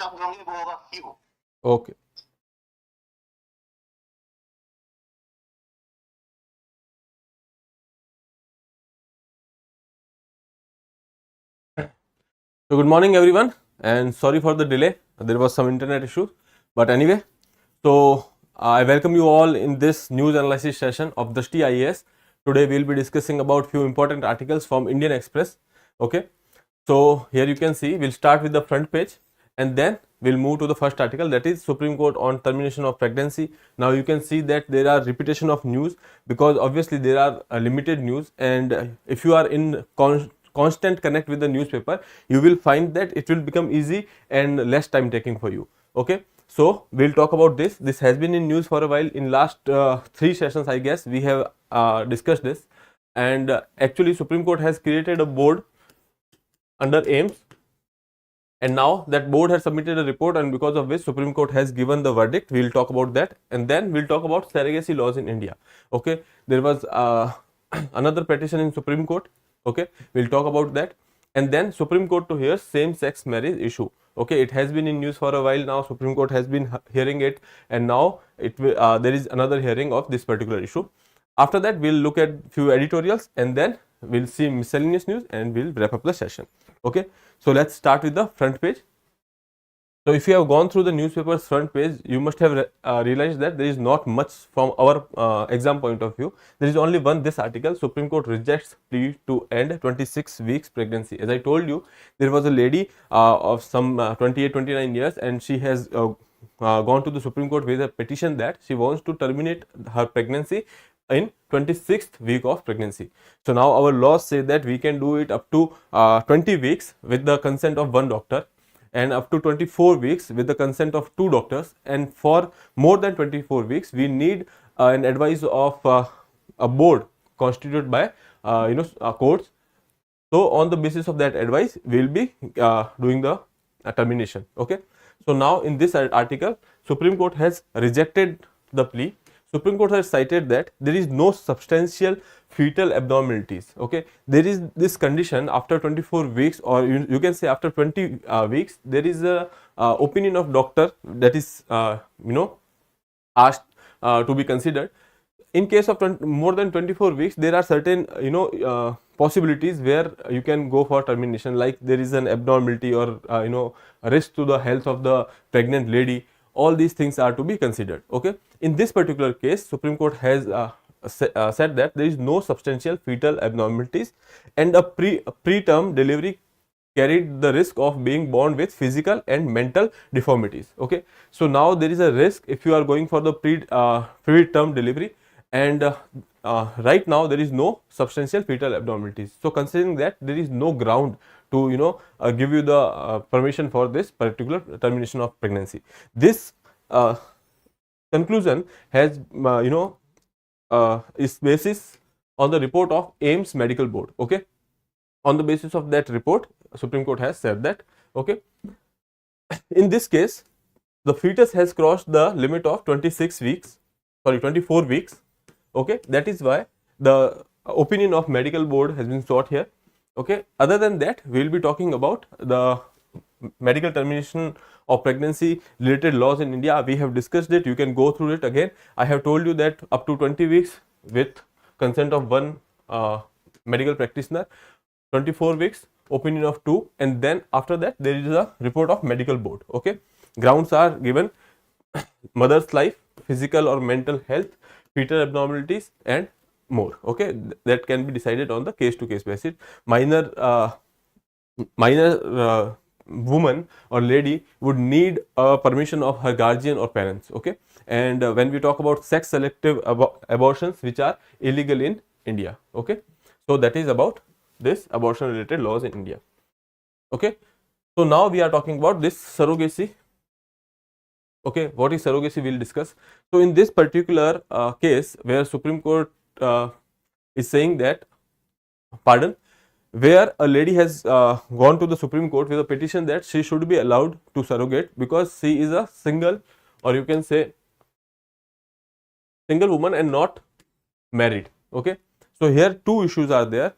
Okay. So good morning everyone, and sorry for the delay. There was some internet issue, but anyway, so I welcome you all in this news analysis session of Drishti IAS. Today we will be discussing about few important articles from Indian Express. Okay, so here you can see we'll start with the front page and then we'll move to the first article, that is Supreme Court on termination of pregnancy. Now you can see that there are repetition of news because obviously there are limited news, and if you are in constant connect with the newspaper, you will find that it will become easy and less time taking for you. Okay, so we'll talk about this. This has been in news for a while. In last 3 sessions I guess we have discussed this, and actually Supreme Court has created a board under AIMS, and now that board has submitted a report, and because of which Supreme Court has given the verdict. We'll talk about that, and then we'll talk about surrogacy laws in India. Okay, there was another petition in Supreme Court. Okay, we'll talk about that, and then Supreme Court to hear same sex marriage issue. Okay, it has been in news for a while now. Supreme Court has been hearing it, and now there is another hearing of this particular issue. After that we'll look at few editorials, and then we'll see miscellaneous news, and we'll wrap up the session. Okay, so let's start with the front page. So if you have gone through the newspaper's front page, you must have realized that there is not much from our exam point of view. There is only one, this article: Supreme Court rejects plea to end 26 weeks pregnancy. As I told you, there was a lady of some 28-29 years, and she has gone to the Supreme Court with a petition that she wants to terminate her pregnancy in 26th week of pregnancy. So now our laws say that we can do it up to 20 weeks with the consent of one doctor, and up to 24 weeks with the consent of 2 doctors, and for more than 24 weeks we need an advice of a board constituted by courts. So on the basis of that advice we will be doing the termination. Okay, so now in this article Supreme Court has rejected the plea. Supreme Court has cited that there is no substantial fetal abnormalities. Okay, there is this condition after 24 weeks, or you can say after 20 weeks, there is a opinion of doctor that is asked to be considered. In case of more than 24 weeks, there are certain possibilities where you can go for termination, like there is an abnormality or risk to the health of the pregnant lady. All these things are to be considered. Okay, in this particular case Supreme Court has said that there is no substantial fetal abnormalities, and a preterm delivery carried the risk of being born with physical and mental deformities. Okay, so now there is a risk if you are going for the preterm delivery, and right now there is no substantial fetal abnormalities. So considering that, there is no ground to give you the permission for this particular termination of pregnancy. This conclusion has is basis on the report of AIMS Medical Board. Okay, on the basis of that report Supreme Court has said that, okay, in this case the fetus has crossed the limit of 24 weeks. Okay, that is why the opinion of medical board has been sought here. Okay, other than that we will be talking about the medical termination of pregnancy related laws in India. We have discussed it, you can go through it again. I have told you that up to 20 weeks with consent of one medical practitioner, 24 weeks opinion of 2, and then after that there is a report of medical board. Okay, grounds are given: mother's life, physical or mental health, fetal abnormalities, and more. Okay, that can be decided on the case to case basis. Minor woman or lady would need a permission of her guardian or parents. Okay, and when we talk about sex selective abortions which are illegal in India. Okay, so that is about this abortion related laws in India. Okay, so now we are talking about this surrogacy. Okay, what is surrogacy we will discuss. So in this particular case where Supreme Court is saying that, where a lady has gone to the Supreme Court with a petition that she should be allowed to surrogate because she is a single, or you can say single woman and not married. Okay, so here two issues are there: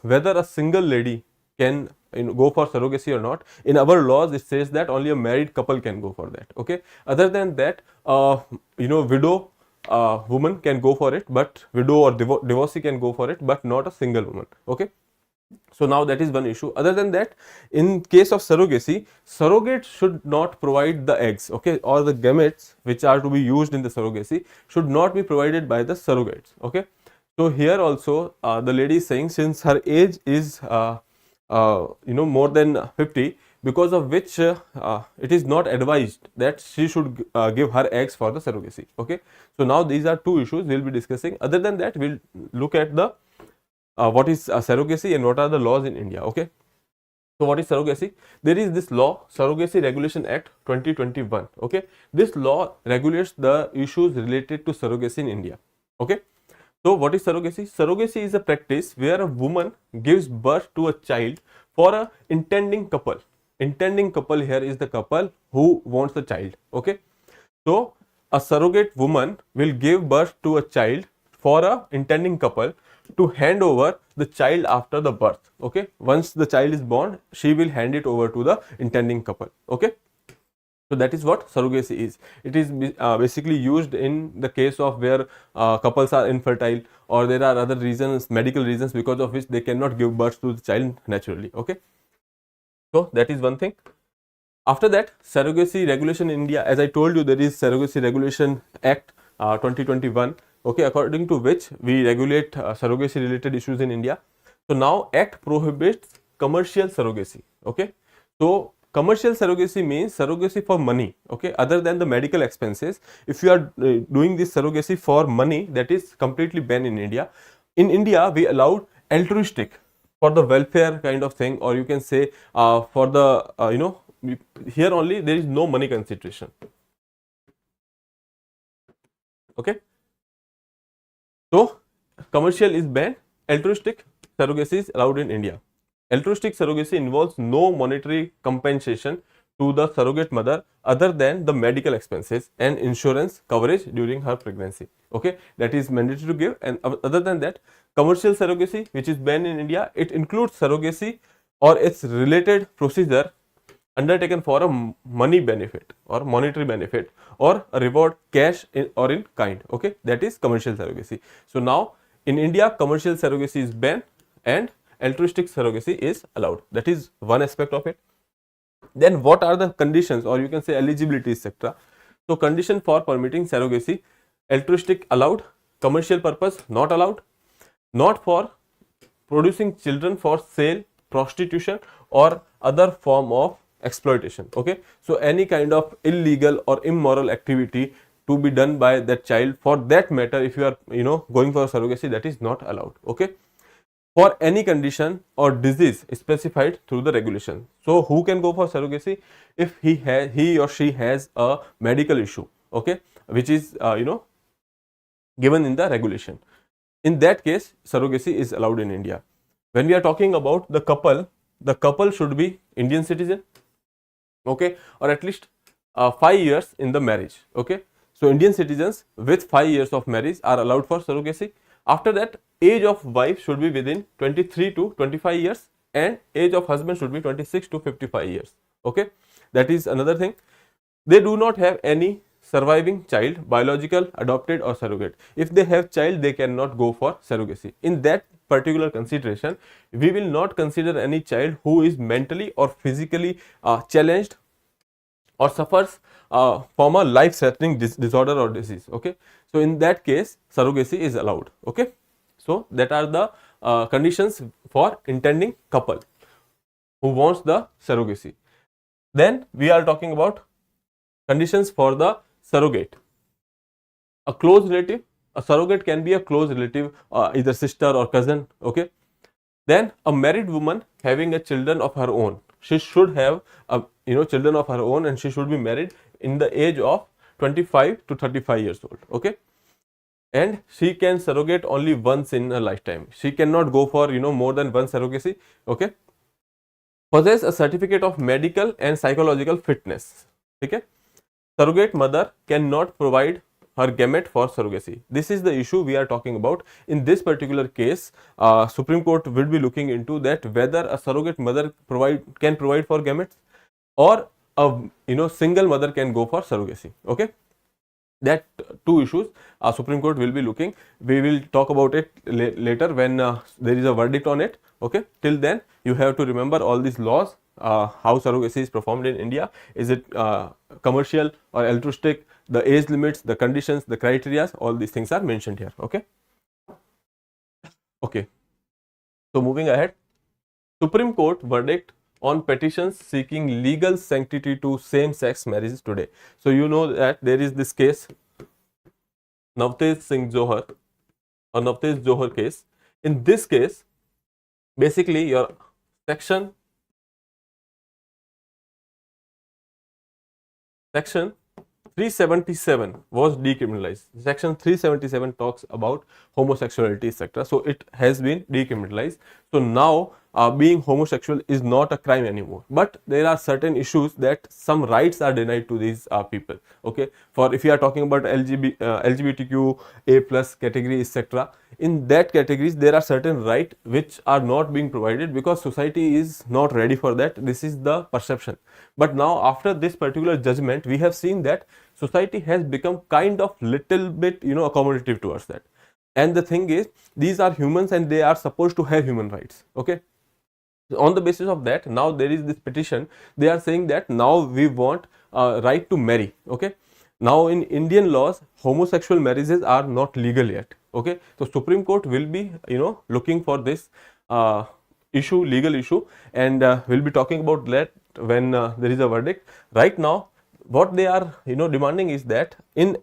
whether a single lady can go for surrogacy or not. In our laws, it says that only a married couple can go for that. Okay. Other than that, widow woman can go for it, but widow or divorcee can go for it, but not a single woman. Okay. So now that is one issue. Other than that, in case of surrogacy, surrogate should not provide the eggs, okay, or the gametes which are to be used in the surrogacy should not be provided by the surrogates. Okay. So here also the lady is saying, since her age is more than 50, because of which it is not advised that she should give her eggs for the surrogacy. Okay. So now these are two issues we will be discussing. Other than that, we will look at the what is surrogacy and what are the laws in India. Okay. So what is surrogacy? There is this law, Surrogacy Regulation Act 2021. Okay. This law regulates the issues related to surrogacy in India. Okay. So what is surrogacy? Surrogacy is a practice where a woman gives birth to a child for a intending couple. Intending couple here is the couple who wants the child. Okay. So a surrogate woman will give birth to a child for a intending couple to hand over the child after the birth. Okay. Once the child is born, she will hand it over to the intending couple. Okay. So that is what surrogacy is. It is basically used in the case of where couples are infertile, or there are other reasons, medical reasons, because of which they cannot give birth to the child naturally. Okay. So that is one thing. After that, surrogacy regulation in India, as I told you, there is Surrogacy Regulation Act 2021. Okay, according to which we regulate surrogacy related issues in India. So now Act prohibits commercial surrogacy. Okay. So commercial surrogacy means surrogacy for money, okay, other than the medical expenses. If you are doing this surrogacy for money, that is completely banned in India. In India, we allowed altruistic, for the welfare kind of thing, or you can say for the here only there is no money consideration. Okay. So commercial is banned, altruistic surrogacy is allowed in India. Altruistic surrogacy involves no monetary compensation to the surrogate mother other than the medical expenses and insurance coverage during her pregnancy. Okay, that is mandatory to give. And other than that, commercial surrogacy, which is banned in India, it includes surrogacy or its related procedure undertaken for a money benefit or monetary benefit or a reward, cash or in kind. Okay, that is commercial surrogacy. So now in India, commercial surrogacy is banned and altruistic surrogacy is allowed. That is one aspect of it. Then what are the conditions, or you can say eligibility, etc. So condition for permitting surrogacy: altruistic allowed, commercial purpose not allowed, not for producing children for sale, prostitution or other form of exploitation. Okay. So any kind of illegal or immoral activity to be done by that child, for that matter, if you are going for surrogacy, that is not allowed. Okay. For any condition or disease specified through the regulation. So who can go for surrogacy? If he or she has a medical issue, okay, which is given in the regulation. In that case, surrogacy is allowed in India. When we are talking about the couple should be Indian citizen, okay, or at least 5 years in the marriage. Okay. So Indian citizens with 5 years of marriage are allowed for surrogacy. After that, age of wife should be within 23 to 25 years and age of husband should be 26 to 55 years. Okay. That is another thing. They do not have any surviving child, biological, adopted or surrogate. If they have child, they cannot go for surrogacy. In that particular consideration, we will not consider any child who is mentally or physically challenged or suffers from a life-threatening disorder or disease. Okay. So in that case, surrogacy is allowed. Okay. So that are the conditions for intending couple who wants the surrogacy. Then we are talking about conditions for the surrogate. A close relative, a surrogate can be a close relative, either sister or cousin. Okay. Then a married woman having a children of her own. She should have children of her own and she should be married in the age of 25 to 35 years old. Okay. And she can surrogate only once in a lifetime. She cannot go for more than one surrogacy. Okay. Possess a certificate of medical and psychological fitness. Okay. Surrogate mother cannot provide her gamete for surrogacy. This is the issue we are talking about. In this particular case, Supreme Court will be looking into that whether a surrogate mother can provide for gametes, or a single mother can go for surrogacy. Okay, that two issues Supreme Court will be looking. We will talk about it later when there is a verdict on it. Okay, till then you have to remember all these laws, how surrogacy is performed in India. Is it commercial or altruistic, the age limits, the conditions, the criteria, all these things are mentioned here. Okay. Okay, so moving ahead, Supreme Court verdict on petitions seeking legal sanctity to same-sex marriages today. So you know that there is this case, Navtej Singh Johar or Navtej Johar case. In this case, basically your section 377 was decriminalized. Section 377 talks about homosexuality, etc. So it has been decriminalized. So now being homosexual is not a crime anymore. But there are certain issues that some rights are denied to these people. Okay, for if you are talking about LGBTQ A plus category, etc. In that categories there are certain rights which are not being provided because society is not ready for that. This is the perception. But now after this particular judgment, we have seen that society has become kind of little bit accommodative towards that. And the thing is, these are humans and they are supposed to have human rights. Okay, on the basis of that, now there is this petition. They are saying that now we want right to marry. Okay, now in Indian laws, homosexual marriages are not legal yet. Okay, so Supreme Court will be looking for this issue, legal issue, and we'll be talking about that when there is a verdict. Right now what they are demanding is that in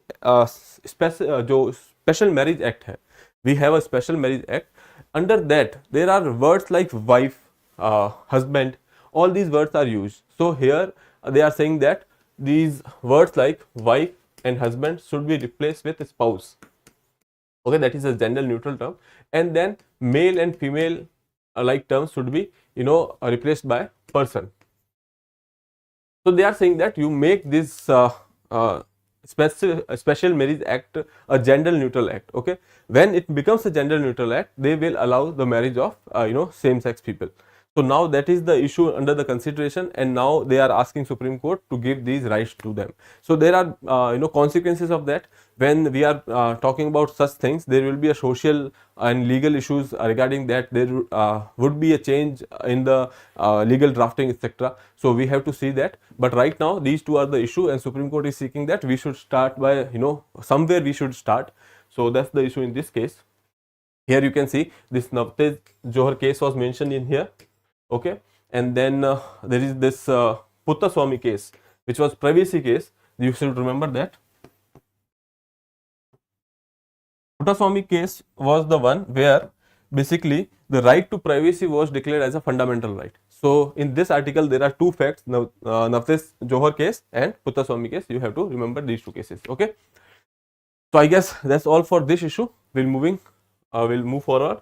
special marriage act hai, we have a special marriage act. Under that there are words like wife, husband, all these words are used. So here they are saying that these words like wife and husband should be replaced with spouse. Okay, that is a gender neutral term, and then male and female like terms should be replaced by person. So they are saying that you make this special marriage act a gender neutral act. Okay, when it becomes a gender neutral act, they will allow the marriage of same sex people. So now that is the issue under the consideration, and now they are asking Supreme Court to give these rights to them. So there are consequences of that. When we are talking about such things, there will be a social and legal issues regarding that. There would be a change in the legal drafting, etc. So we have to see that. But right now these two are the issue, and Supreme Court is seeking that we should start by somewhere we should start. So that's the issue in this case. Here you can see this Navtej Johar case was mentioned in here. Okay, and then there is this Puttaswamy case, which was privacy case. You should remember that. Puttaswamy case was the one where basically the right to privacy was declared as a fundamental right. So in this article there are two facts, Navtej Johar case and Puttaswamy case. You have to remember these two cases. Okay, so I guess that's all for this issue. We'll move forward.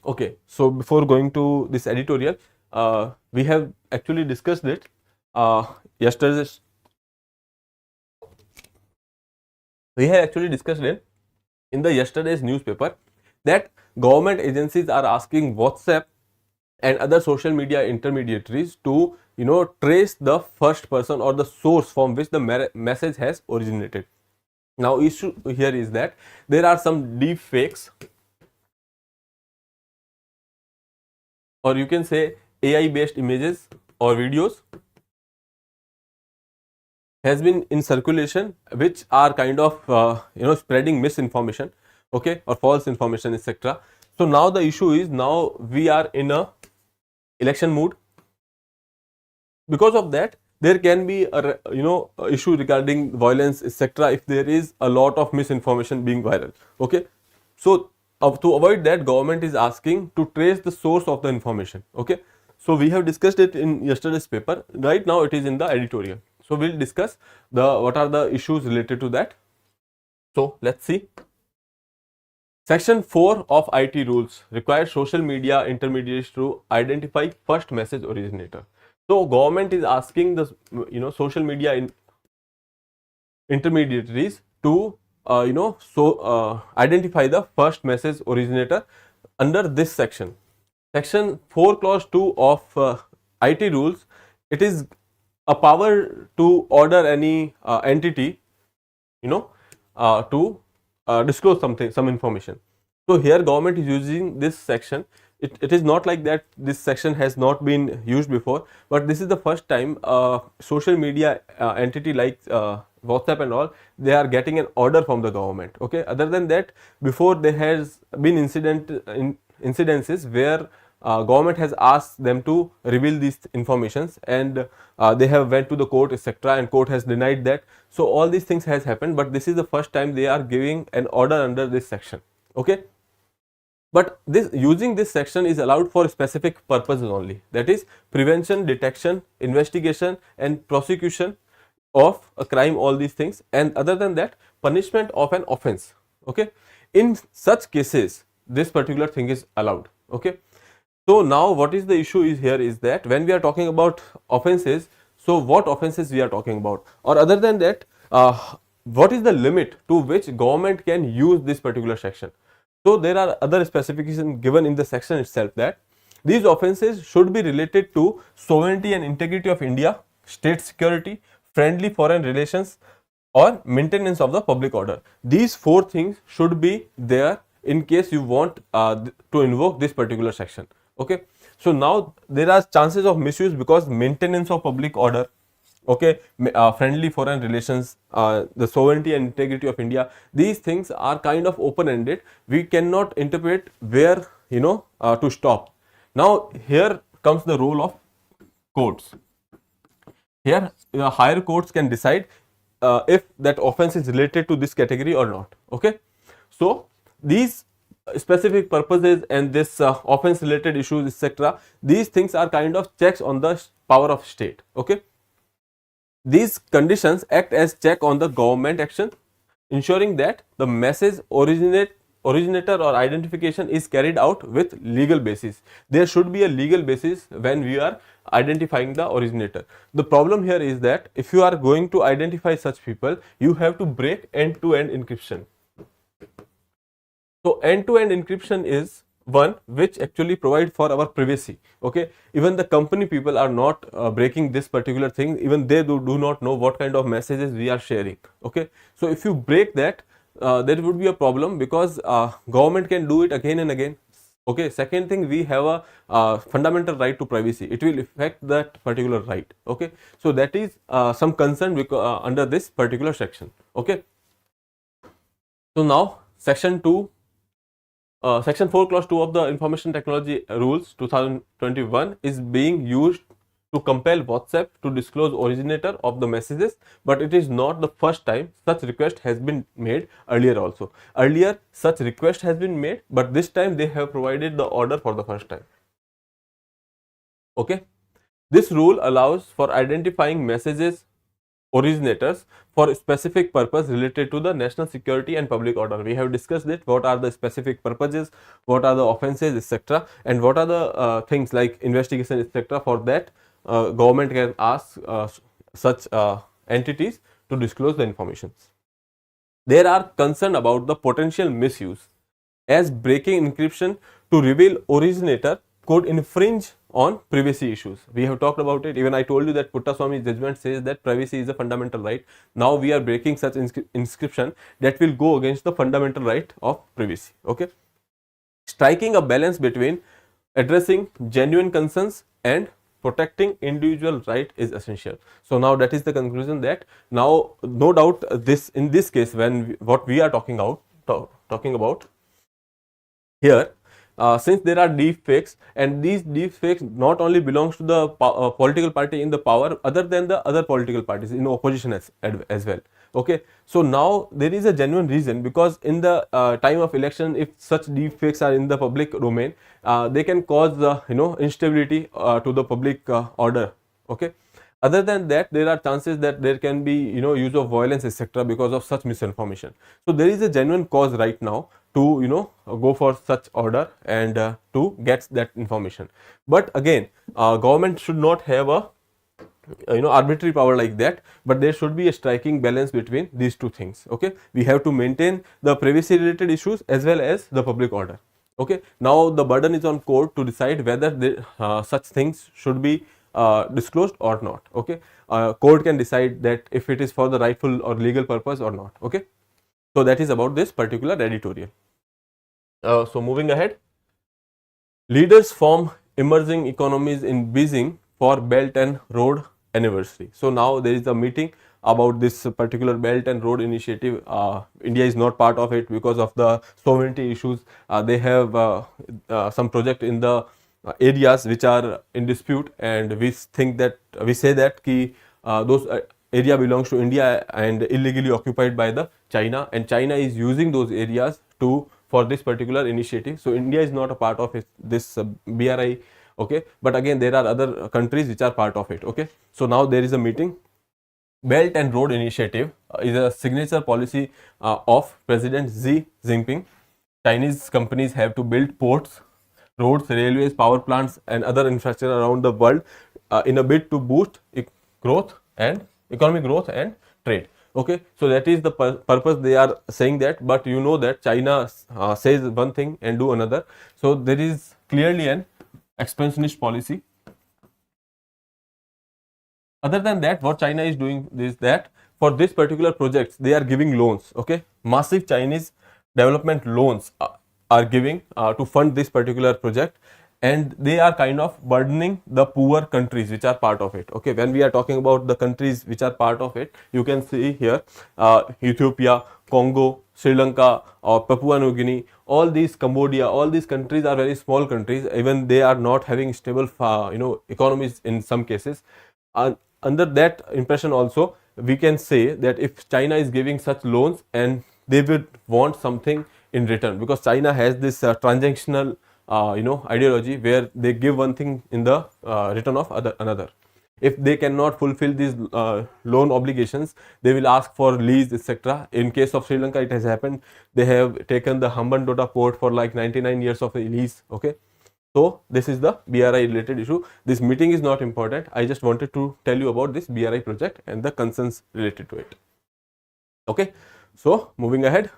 Okay, so before going to this editorial, we have actually discussed it yesterday. We have actually discussed it in the yesterday's newspaper that government agencies are asking WhatsApp and other social media intermediaries to trace the first person or the source from which the message has originated. Now issue here is that there are some deep fakes, or you can say AI based images or videos has been in circulation, which are kind of spreading misinformation, okay, or false information, etc. So now the issue is, now we are in a election mood. Because of that, there can be a issue regarding violence, etc. if there is a lot of misinformation being viral. Okay, so to avoid that, government is asking to trace the source of the information. Okay, so we have discussed it in yesterday's paper. Right now it is in the editorial. So we'll discuss what are the issues related to that. So let's see. Section 4 of IT rules requires social media intermediaries to identify first message originator. So government is asking the social media intermediaries to identify the first message originator under this section. Section 4 clause 2 of IT rules, it is a power to order any entity to disclose some information. So here government is using this section. It is not like that this section has not been used before, but this is the first time social media entity like WhatsApp and all, they are getting an order from the government. Okay, other than that, before there has been incidences where government has asked them to reveal these informations, and they have went to the court, etc., and court has denied that. So all these things has happened, but this is the first time they are giving an order under this section. Okay, but this using this section is allowed for specific purposes only, that is prevention, detection, investigation and prosecution of a crime, all these things, and other than that, punishment of an offense. Okay, in such cases this particular thing is allowed. Okay, so now what is the issue is here is that when we are talking about offenses, so what offenses we are talking about, or other than that, what is the limit to which government can use this particular section. So there are other specifications given in the section itself that these offenses should be related to sovereignty and integrity of India, state security, friendly foreign relations, or maintenance of the public order. These four things should be there in case you want to invoke this particular section. Okay, so now there are chances of misuse because maintenance of public order, okay, friendly foreign relations, the sovereignty and integrity of India, these things are kind of open ended. We cannot interpret where to stop. Now here comes the role of courts. Here higher courts can decide if that offense is related to this category or not. Okay, so these specific purposes and this offense related issues, etc., these things are kind of checks on the power of state. Okay, these conditions act as check on the government action, ensuring that the message originator or identification is carried out with legal basis. There should be a legal basis when we are identifying the originator. The problem here is that if you are going to identify such people, you have to break end-to-end encryption. So end-to-end encryption is one which actually provide for our privacy. Okay, even the company people are not breaking this particular thing, even they do not know what kind of messages we are sharing. Okay, so if you break that, there would be a problem because government can do it again and again. Okay, second thing, we have a fundamental right to privacy. It will affect that particular right. Okay, so that is some concern under this particular section. Okay, so now section 2. Section 4 clause 2 of the Information Technology Rules 2021 is being used to compel WhatsApp to disclose originator of the messages, but it is not the first time such request has been made. Earlier also, earlier such request has been made, but this time they have provided the order for the first time. Okay, this rule allows for identifying messages originators for specific purpose related to the national security and public order. We have discussed it, what are the specific purposes, what are the offenses, etc., and what are the things like investigation, etc. For that government can ask such entities to disclose the information. There are concern about the potential misuse, as breaking encryption to reveal originator could infringe on privacy issues. We have talked about it. Even I told you that Puttaswamy judgment says that privacy is a fundamental right. Now we are breaking such inscription that will go against the fundamental right of privacy. Okay, striking a balance between addressing genuine concerns and protecting individual right is essential. So now that is the conclusion, that now no doubt this in this case, when what we are talking about here, since there are deep fakes, and these deep fakes not only belongs to the political party in the power, other than the other political parties in opposition as well. Okay, so now there is a genuine reason, because in the time of election, if such deep fakes are in the public domain, they can cause instability to the public order. Okay, other than that, there are chances that there can be use of violence, etc., because of such misinformation. So there is a genuine cause right now to go for such order and to get that information. But again, government should not have a arbitrary power like that, but there should be a striking balance between these two things. Okay, we have to maintain the privacy related issues as well as the public order. Okay, now the burden is on court to decide whether such things should be disclosed or not. Okay, court can decide that if it is for the rightful or legal purpose or not. Okay, so that is about this particular editorial. So moving ahead, leaders form emerging economies in Beijing for Belt and Road anniversary. So now there is a meeting about this particular Belt and Road initiative. India is not part of it because of the sovereignty issues. They have some project in the areas which are in dispute, and we say that those area belongs to India and illegally occupied by the China, and China is using those areas for this particular initiative. So India is not a part of this BRI. Okay, but again there are other countries which are part of it. Okay, so now there is a meeting. Belt and Road Initiative is a signature policy of President Xi Jinping. Chinese companies have to build ports, roads, railways, power plants and other infrastructure around the world in a bid to boost economic growth and trade. Okay, so that is the purpose they are saying that, but you know that China says one thing and do another. So there is clearly an expansionist policy. Other than that, what China is doing is that for this particular projects they are giving loans. Okay, massive Chinese development loans are giving to fund this particular project, and they are kind of burdening the poor countries which are part of it. Okay, when we are talking about the countries which are part of it, you can see here Ethiopia, Congo, Sri Lanka, or Papua New Guinea, all these, Cambodia, all these countries are very small countries. Even they are not having stable economies in some cases. Under that impression also, we can say that if China is giving such loans, and they would want something in return, because China has this transactional ideology where they give one thing in the return of another. If they cannot fulfill these loan obligations, they will ask for lease, etc. In case of Sri Lanka, it has happened. They have taken the Hambantota port for like 99 years of a lease. Okay, so this is the BRI related issue. This meeting is not important. I just wanted to tell you about this BRI project and the concerns related to it. Okay, so moving ahead,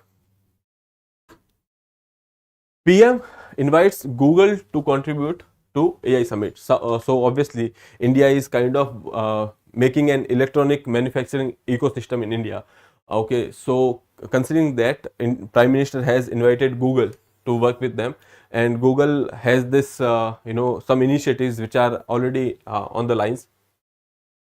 PM invites Google to contribute to AI summit. So obviously India is kind of making an electronic manufacturing ecosystem in India. Okay, so considering that, Prime Minister has invited Google to work with them, and Google has this some initiatives which are already on the lines.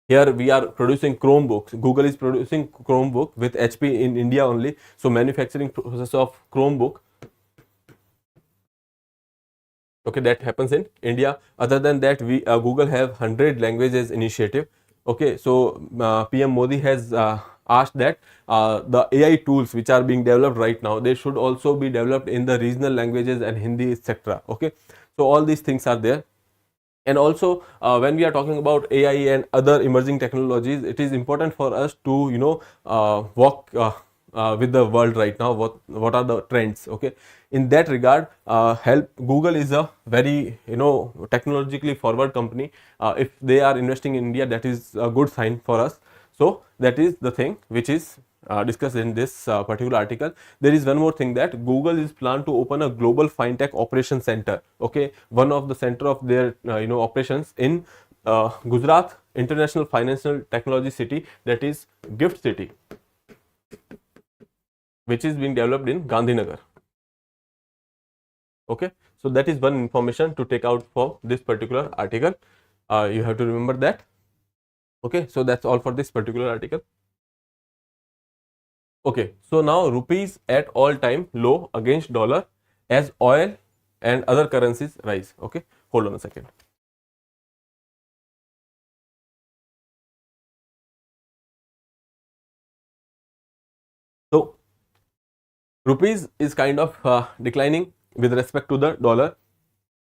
Here we are producing Chromebooks. Google is producing Chromebook with HP in India only. So manufacturing process of Chromebook, okay, that happens in India. Other than that, we Google have 100 languages initiative. Okay, so PM Modi has asked that the AI tools which are being developed right now, they should also be developed in the regional languages and Hindi, etc. Okay, so all these things are there. And also when we are talking about AI and other emerging technologies, it is important for us to walk with the world right now. What are the trends? Okay, in that regard, Google is a very technologically forward company. If they are investing in India, that is a good sign for us. So that is the thing which is discussed in this particular article. There is one more thing, that Google is planned to open a global fintech operation center. Okay, one of the center of their operations in Gujarat International Financial Technology City, that is Gift City, which is being developed in Gandhinagar. Okay, so that is one information to take out for this particular article. You have to remember that. Okay, so that's all for this particular article. Okay, so now rupees at all time low against dollar as oil and other currencies rise. Okay, hold on a second. So rupees is kind of declining with respect to the dollar.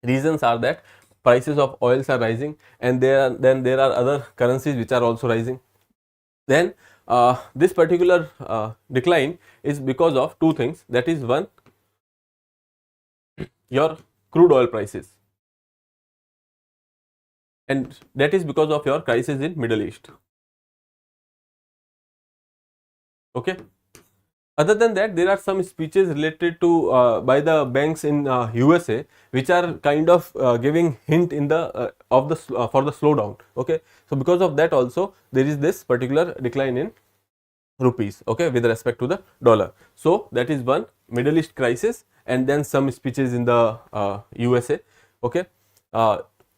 Reasons are that prices of oils are rising, and then there are other currencies which are also rising. Then this particular decline is because of two things. That is, one, your crude oil prices. and that is because of your crisis in Middle East. Okay. Other than that, there are some speeches related to by the banks in USA, which are kind of giving hint in the of the for the slowdown. Okay, so because of that also there is this particular decline in rupees. Okay, with respect to the dollar. So that is one Middle East crisis, and then some speeches in the USA. Okay.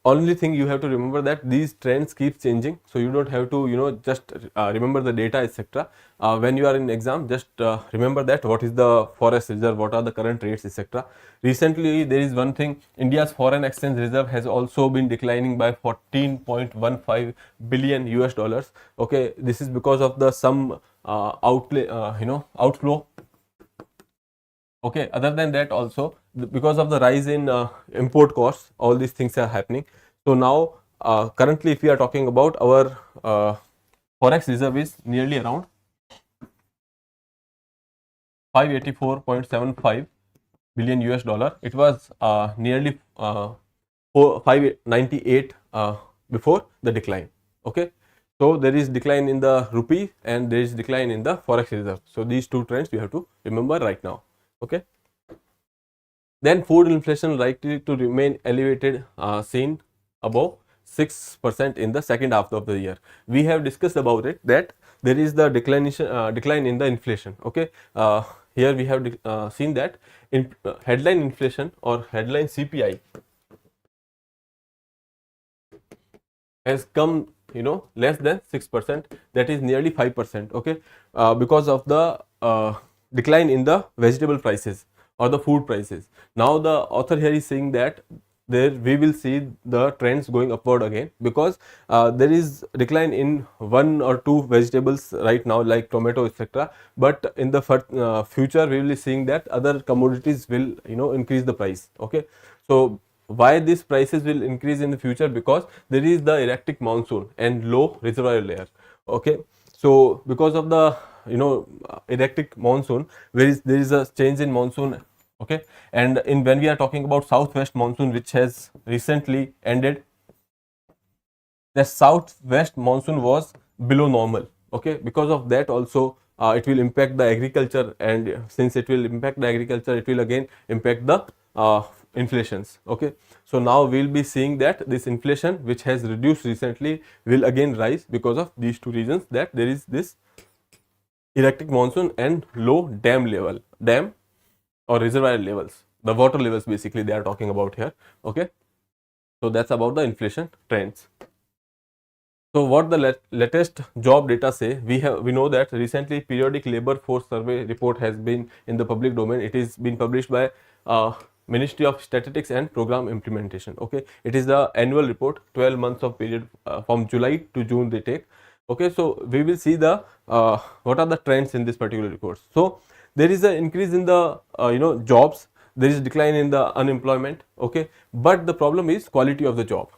Only thing you have to remember that these trends keep changing, so you don't have to just remember the data, etc. When you are in exam, just remember that what is the forex reserve, what are the current rates, etc. Recently there is one thing, India's foreign exchange reserve has also been declining by 14.15 billion US dollars. Okay, this is because of the some outlay outflow. Okay, other than that also because of the rise in import costs, all these things are happening. So now currently if we are talking about our forex reserve is nearly around 584.75 billion US dollar. It was nearly 598 before the decline. Okay, so there is decline in the rupee and there is decline in the forex reserve. So these two trends you have to remember right now. Okay. Then food inflation likely to remain elevated, seen above 6% in the second half of the year. We have discussed about it that there is the decline in the inflation. Okay, here we have seen that in headline inflation or headline CPI has come less than 6%, that is nearly 5%. Okay, because of the decline in the vegetable prices or the food prices. Now the author here is saying that there we will see the trends going upward again, because there is decline in one or two vegetables right now like tomato, etc. But in the future we will be seeing that other commodities will increase the price. Okay, so why these prices will increase in the future? Because there is the erratic monsoon and low reservoir layer. Okay, so because of the erratic monsoon, there is a change in monsoon. Okay, and when we are talking about southwest monsoon, which has recently ended, the southwest monsoon was below normal. Okay, because of that also it will impact the agriculture, and since it will impact the agriculture, it will again impact the inflations. Okay, so now we will be seeing that this inflation, which has reduced recently, will again rise because of these two reasons, that there is this erratic monsoon and low dam or reservoir levels, the water levels basically they are talking about here. Okay, so that's about the inflation trends. So what the latest job data say, we know that recently periodic labor force survey report has been in the public domain. It is been published by Ministry of Statistics and Program Implementation. Okay, it is the annual report, 12 months of period from July to June they take. Okay, so we will see the what are the trends in this particular report. So there is an increase in the jobs, there is decline in the unemployment. Okay, but the problem is quality of the job.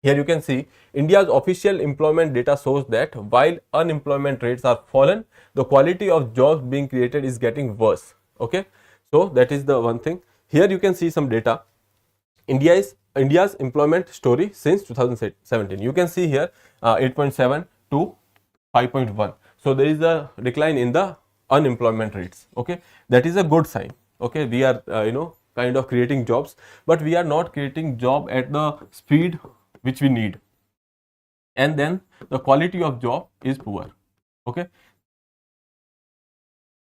Here you can see India's official employment data shows that while unemployment rates are fallen, the quality of jobs being created is getting worse. Okay, so that is the one thing. Here you can see some data. India's employment story since 2017. You can see here 8.7 to 5.1. So there is a decline in the unemployment rates. Okay, that is a good sign. Okay, we are kind of creating jobs, but we are not creating job at the speed which we need, and then the quality of job is poor. Okay,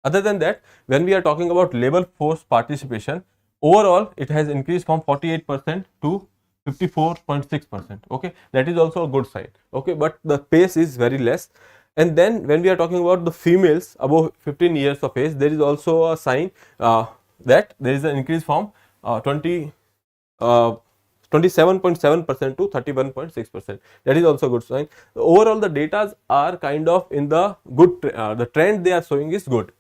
other than that, when we are talking about labor force participation, overall it has increased from 48% to 54.6%. Okay, that is also a good sign. Okay, but the pace is very less. And then when we are talking about the females above 15 years of age, there is also a sign that there is an increase from 27.7% to 31.6%. That is also a good sign. Overall, the data are kind of in the good, the trend they are showing is good.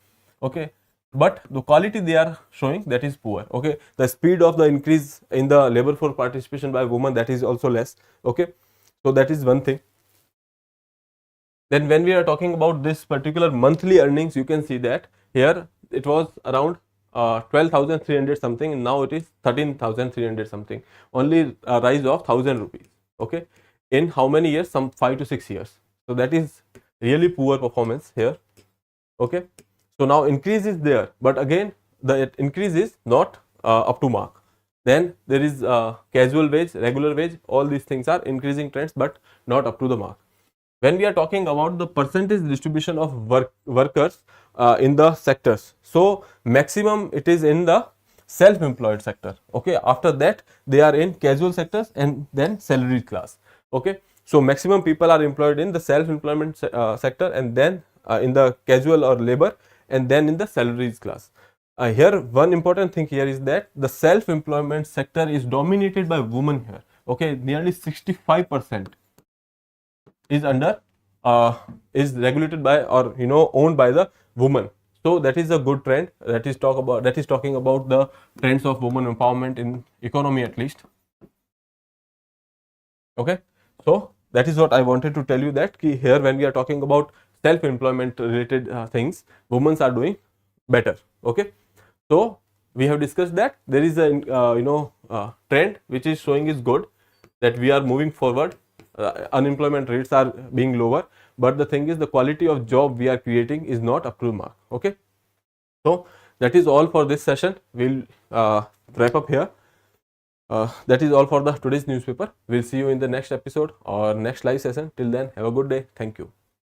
Okay, but the quality they are showing, that is poor. Okay, the speed of the increase in the labor force participation by women, that is also less. Okay, so that is one thing. Then when we are talking about this particular monthly earnings, you can see that here it was around 12,300 something, and now it is 13,300 something, only a rise of 1,000 rupees. okay, in how many years? Some 5 to 6 years. So that is really poor performance here, okay. So now increase is there, but again the increase is not up to mark. Then there is casual wage, regular wage, all these things are increasing trends but not up to the mark. When we are talking about the percentage distribution of workers in the sectors, so maximum it is in the self-employed sector, okay. After that they are in casual sectors and then salaried class, okay. So maximum people are employed in the self-employment sector, and then in the casual or labor, and then in the salaried class. Here one important thing here is that the self-employment sector is dominated by women here, okay. Nearly 65% is under is regulated by, or owned by the woman. So that is a good trend. That is talking about the trends of women empowerment in economy at least, okay. So that is what I wanted to tell you, that here when we are talking about self-employment related things, women are doing better, okay. So we have discussed that there is a trend which is showing is good, that we are moving forward. Unemployment rates are being lower, but the thing is the quality of job we are creating is not up to the mark, okay. So that is all for this session. We'll wrap up here. That is all for the today's newspaper. We'll see you in the next episode or next live session. Till then, have a good day. Thank you.